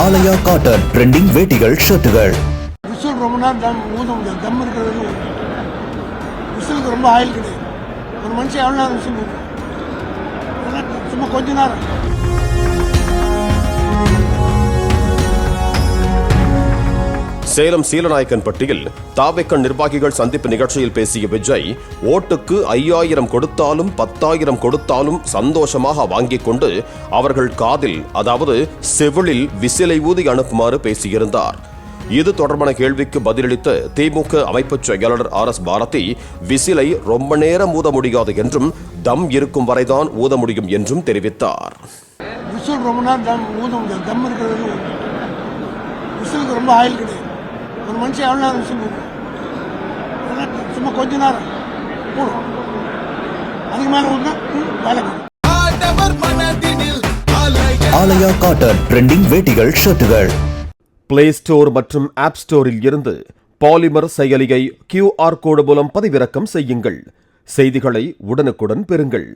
ஆலயா cotton trending வேட்டிகள் ஷர்ட்டுகள். Whistle ரொம்ப நேரம் ஊத முடியாது, தம் இருக்கிறது. விசிலுக்கு ரொம்ப ஆயில் கிடையாது. ஒரு மனுஷன் எவ்வளோ நேரம் விசில் ஊதும்? சும்மா கொஞ்ச நேரம். சேலம் சீலநாயக்கன்பட்டியில் தாவேக்க நிர்வாகிகள் சந்திப்பு நிகழ்ச்சியில் பேசிய விஜய், ஓட்டுக்கு 5000 கொடுத்தாலும் 10,000 கொடுத்தாலும் சந்தோஷமாக வாங்கிக் கொண்டு அவர்கள் காதில், அதாவது செவிலில் விசிலை ஊதி அனுப்புமாறு பேசியிருந்தார். இது தொடர்பான கேள்விக்கு பதிலளித்த திமுக அமைப்பு செயலாளர் RS பாரதி, விசிலை ரொம்ப நேரம் ஊத முடியாது என்றும் தம் இருக்கும் வரைதான் ஊத முடியும் என்றும் தெரிவித்தார். விசில் ரொம்ப நேரம் ஊத முடியாது, தம் இருக்கிறது. விசிலுக்கு ரொம்ப ஆயில் கிடையாது. ஒரு மனுஷன் எவ்வளோ நேரம் விசில் ஊதும்? சும்மா கொஞ்ச நேரம் போடும். அதுக்கு மேலே ஊதுனா வேலை. ஆலயா காட்டன் ட்ரெண்டிங் வேட்டிகள் ஷர்ட்டுகள். பிளே ஸ்டோர் மற்றும் ஆப் ஸ்டோரில் இருந்து பாலிமர் செயலியை QR கோடு மூலம் பதிவிறக்கம் செய்யுங்கள். செய்திகளை உடனுக்குடன் பெறுங்கள்.